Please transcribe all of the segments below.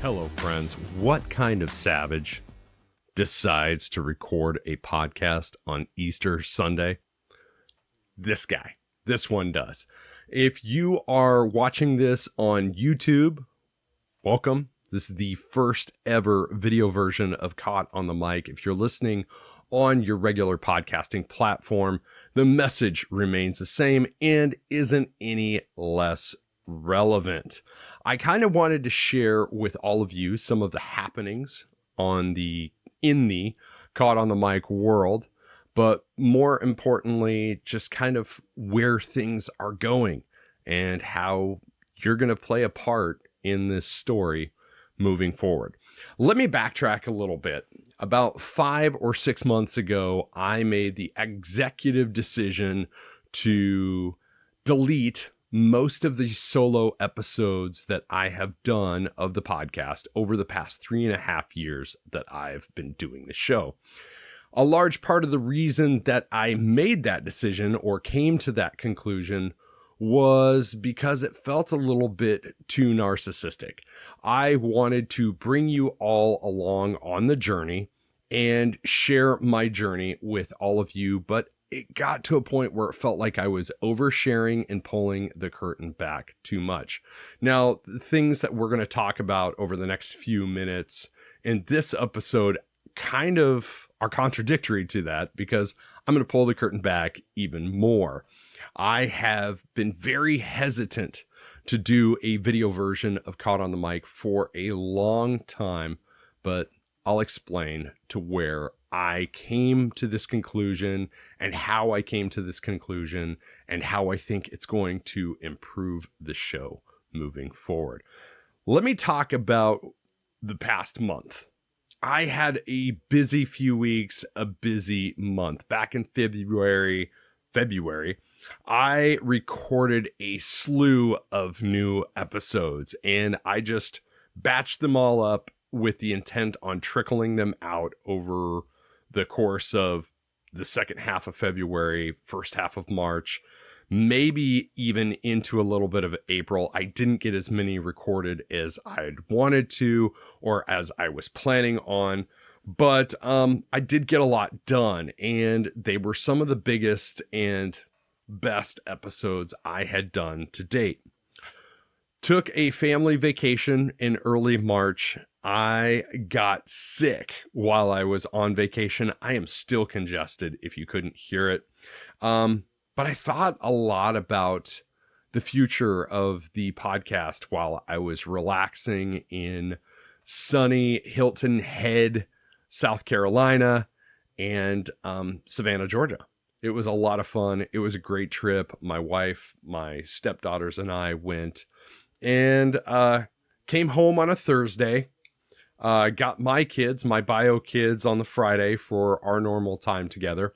Hello, friends. What kind of savage decides to record a podcast on Easter Sunday? This guy. This one does. If you are watching this on YouTube, welcome. This is the first ever video version of Caught on the Mic. If you're listening on your regular podcasting platform, the message remains the same and isn't any less relevant. I kind of wanted to share with all of you some of the happenings in the Caught on the Mic world, but more importantly, just kind of where things are going and how you're going to play a part in this story moving forward. Let me backtrack a little bit. About 5 or 6 months ago, I made the executive decision to delete most of the solo episodes that I have done of the podcast over the past 3.5 years that I've been doing the show. A large part of the reason that I made that decision or came to that conclusion was because it felt a little bit too narcissistic. I wanted to bring you all along on the journey and share my journey with all of you, but it got to a point where it felt like I was oversharing and pulling the curtain back too much. Now, the things that we're going to talk about over the next few minutes in this episode kind of are contradictory to that because I'm going to pull the curtain back even more. I have been very hesitant to do a video version of Caught on the Mic for a long time, but I'll explain to where I came to this conclusion and how I came to this conclusion and how I think it's going to improve the show moving forward. Let me talk about the past month. I had a busy few weeks, a busy month. Back in February, I recorded a slew of new episodes and I just batched them all up with the intent on trickling them out over the course of the second half of February, first half of March, maybe even into a little bit of April. I didn't get as many recorded as I'd wanted to or as I was planning on, but I did get a lot done, and they were some of the biggest and best episodes I had done to date. Took a family vacation in early March. I got sick while I was on vacation. I am still congested if you couldn't hear it. But I thought a lot about the future of the podcast while I was relaxing in sunny Hilton Head, South Carolina, and Savannah, Georgia. It was a lot of fun. It was a great trip. My wife, my stepdaughters, and I went and came home on a Thursday. Got my kids, my bio kids, on the Friday for our normal time together.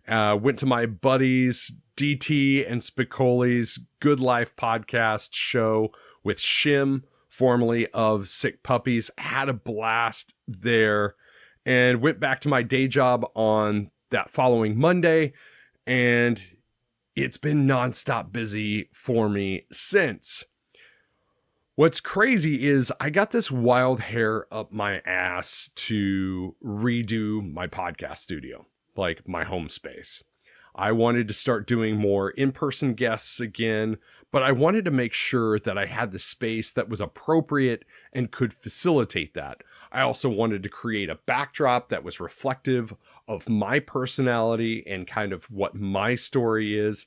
Went to my buddies DT and Spicoli's Good Life podcast show with Shim, formerly of Sick Puppies. Had a blast there and went back to my day job on that following Monday. And it's been nonstop busy for me since. What's crazy is I got this wild hair up my ass to redo my podcast studio, like my home space. I wanted to start doing more in-person guests again, but I wanted to make sure that I had the space that was appropriate and could facilitate that. I also wanted to create a backdrop that was reflective of my personality and kind of what my story is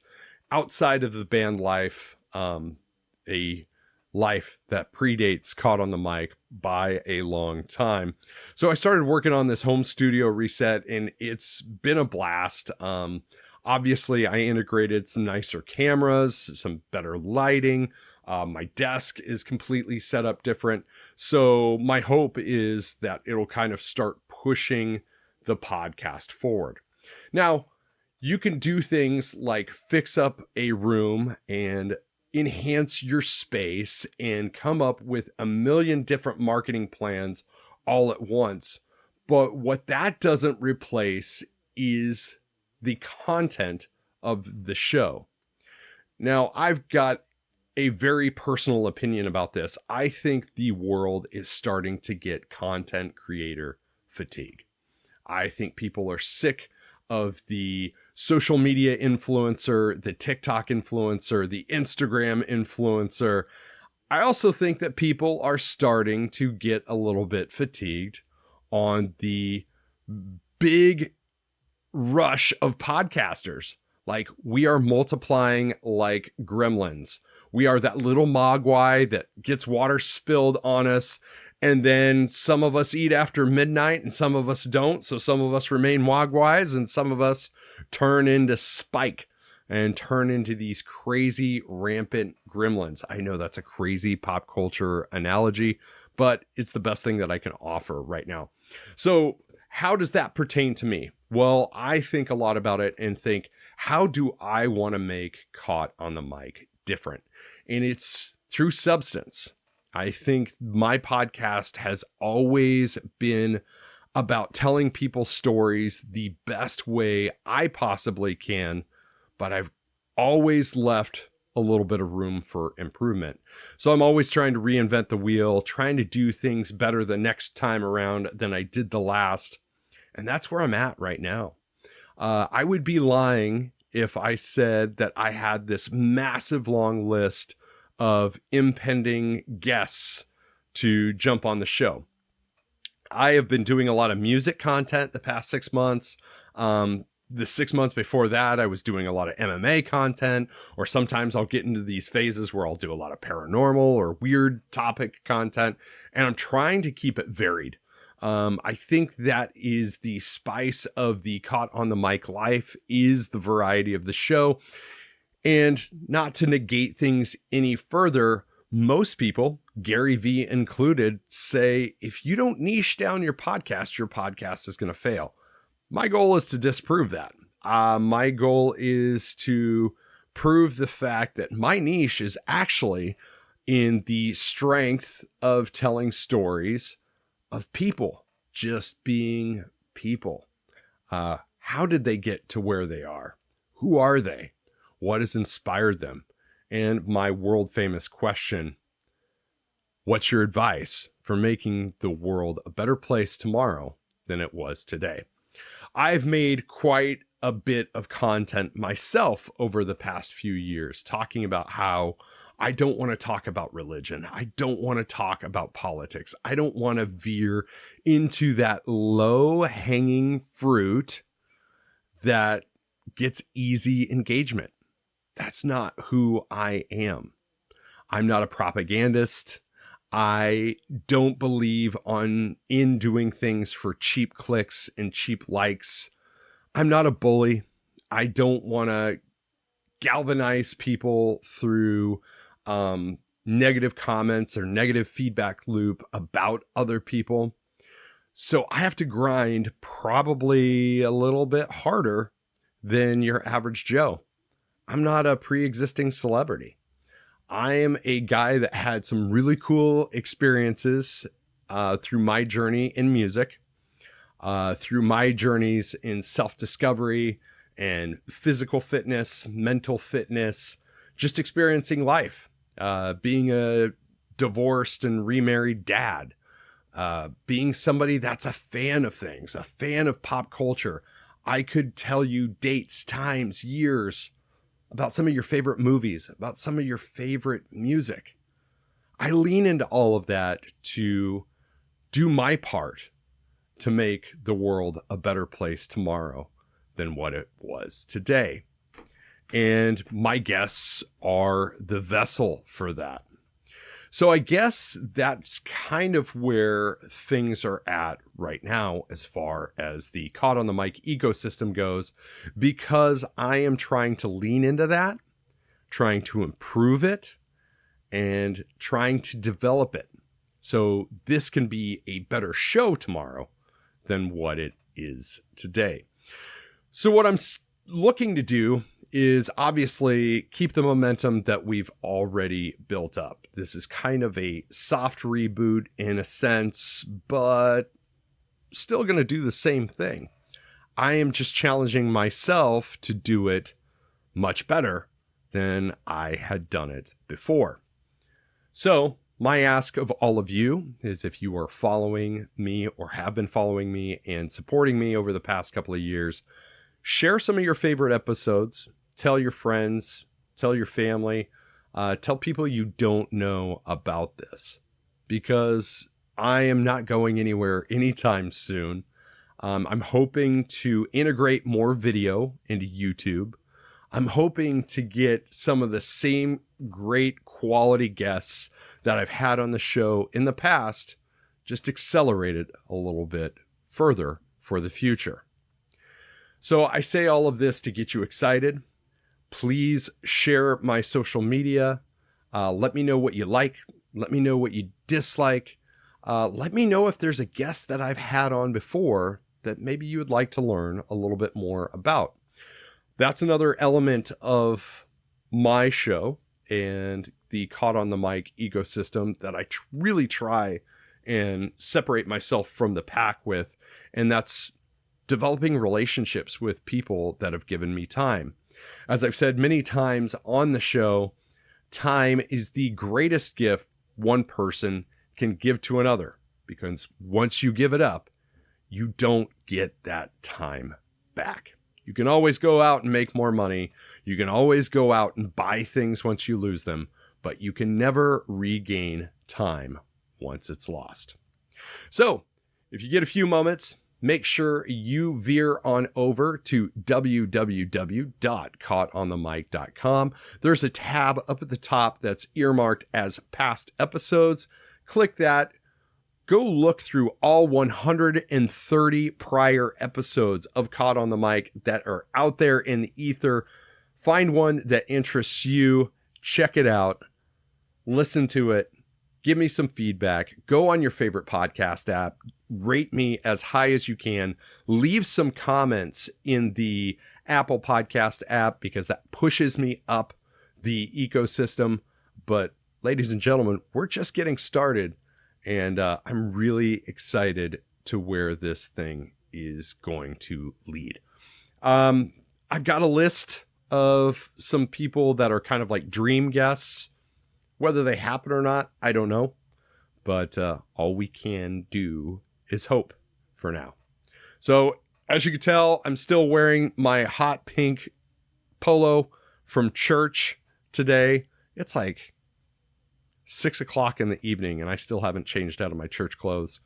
outside of the band life, a life that predates Caught on the Mic by a long time. So I started working on this home studio reset and it's been a blast. Obviously I integrated some nicer cameras, some better lighting. My desk is completely set up different. So my hope is that it'll kind of start pushing the podcast forward. Now, you can do things like fix up a room and enhance your space and come up with a million different marketing plans all at once. But what that doesn't replace is the content of the show. Now, I've got a very personal opinion about this. I think the world is starting to get content creator fatigue. I think people are sick of the social media influencer, the TikTok influencer, the Instagram influencer. I also think that people are starting to get a little bit fatigued on the big rush of podcasters. Like, we are multiplying like gremlins. We are that little mogwai that gets water spilled on us, and then some of us eat after midnight and some of us don't. So some of us remain mogwais and some of us turn into Spike and turn into these crazy rampant gremlins. I know that's a crazy pop culture analogy, but it's the best thing that I can offer right now. So how does that pertain to me? Well, I think a lot about it and think, how do I want to make Caught on the Mic different? And it's through substance. I think my podcast has always been about telling people stories the best way I possibly can, but I've always left a little bit of room for improvement. So I'm always trying to reinvent the wheel, trying to do things better the next time around than I did the last. And that's where I'm at right now. I would be lying if I said that I had this massive long list of impending guests to jump on the show. I have been doing a lot of music content the past 6 months. The 6 months before that, I was doing a lot of MMA content, or sometimes I'll get into these phases where I'll do a lot of paranormal or weird topic content, and I'm trying to keep it varied. I think that is the spice of the Caught on the Mic life, is the variety of the show. And not to negate things any further, most people, Gary Vee included, say if you don't niche down your podcast is going to fail. My goal is to disprove that. My goal is to prove the fact that my niche is actually in the strength of telling stories of people just being people. How did they get to where they are? Who are they? What has inspired them? And my world famous question, what's your advice for making the world a better place tomorrow than it was today? I've made quite a bit of content myself over the past few years, talking about how I don't want to talk about religion. I don't want to talk about politics. I don't want to veer into that low hanging fruit that gets easy engagement. That's not who I am. I'm not a propagandist. I don't believe in doing things for cheap clicks and cheap likes. I'm not a bully. I don't want to galvanize people through negative comments or negative feedback loop about other people. So I have to grind probably a little bit harder than your average Joe. I'm not a pre-existing celebrity. I am a guy that had some really cool experiences through my journey in music, through my journeys in self-discovery and physical fitness, mental fitness, just experiencing life, being a divorced and remarried dad, being somebody that's a fan of things, a fan of pop culture. I could tell you dates, times, years about some of your favorite movies, about some of your favorite music. I lean into all of that to do my part to make the world a better place tomorrow than what it was today. And my guests are the vessel for that. So I guess that's kind of where things are at right now as far as the Caught on the Mic ecosystem goes, because I am trying to lean into that, trying to improve it, and trying to develop it. So this can be a better show tomorrow than what it is today. So what I'm looking to do is obviously keep the momentum that we've already built up. This is kind of a soft reboot in a sense, but still going to do the same thing. I am just challenging myself to do it much better than I had done it before. So my ask of all of you is, if you are following me or have been following me and supporting me over the past couple of years, share some of your favorite episodes, tell your friends, tell your family, tell people you don't know about this, because I am not going anywhere anytime soon. I'm hoping to integrate more video into YouTube. I'm hoping to get some of the same great quality guests that I've had on the show in the past, just accelerated a little bit further for the future. So I say all of this to get you excited. Please share my social media. Let me know what you like. Let me know what you dislike. Let me know if there's a guest that I've had on before that maybe you would like to learn a little bit more about. That's another element of my show and the Caught on the Mic ecosystem that I really try and separate myself from the pack with. And that's developing relationships with people that have given me time. As I've said many times on the show, time is the greatest gift one person can give to another, because once you give it up, you don't get that time back. You can always go out and make more money. You can always go out and buy things once you lose them, but you can never regain time once it's lost. So if you get a few moments, make sure you veer on over to www.caughtonthemic.com. There's a tab up at the top that's earmarked as past episodes. Click that. Go look through all 130 prior episodes of Caught on the Mic that are out there in the ether. Find one that interests you. Check it out. Listen to it. Give me some feedback. Go on your favorite podcast app. Rate me as high as you can. Leave some comments in the Apple Podcast app, because that pushes me up the ecosystem. But ladies and gentlemen, we're just getting started. And I'm really excited to where this thing is going to lead. I've got a list of some people that are kind of like dream guests. Whether they happen or not, I don't know. But all we can do is hope for now. So as you can tell, I'm still wearing my hot pink polo from church today. It's like 6 o'clock in the evening and I still haven't changed out of my church clothes.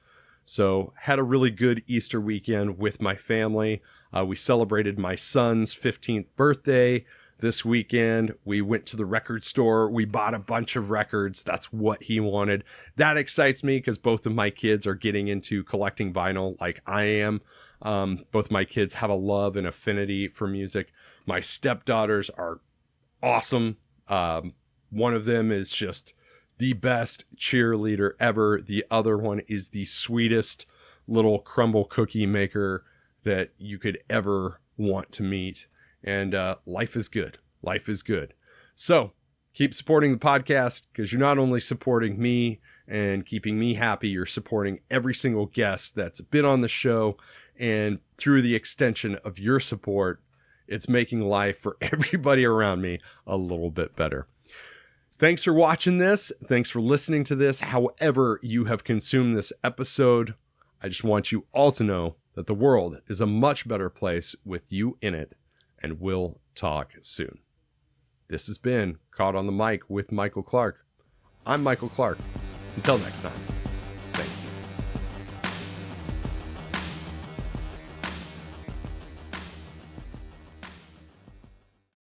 So had a really good Easter weekend with my family. We celebrated my son's 15th birthday this weekend. We went to the record store. We bought a bunch of records. That's what he wanted. That excites me because both of my kids are getting into collecting vinyl like I am. Both my kids have a love and affinity for music. My stepdaughters are awesome. One of them is just the best cheerleader ever. The other one is the sweetest little crumble cookie maker that you could ever want to meet. And life is good. Life is good. So keep supporting the podcast, because you're not only supporting me and keeping me happy, you're supporting every single guest that's been on the show. And through the extension of your support, it's making life for everybody around me a little bit better. Thanks for watching this. Thanks for listening to this. However you have consumed this episode, I just want you all to know that the world is a much better place with you in it, and we'll talk soon. This has been Caught on the Mic with Michael Clark. I'm Michael Clark. Until next time.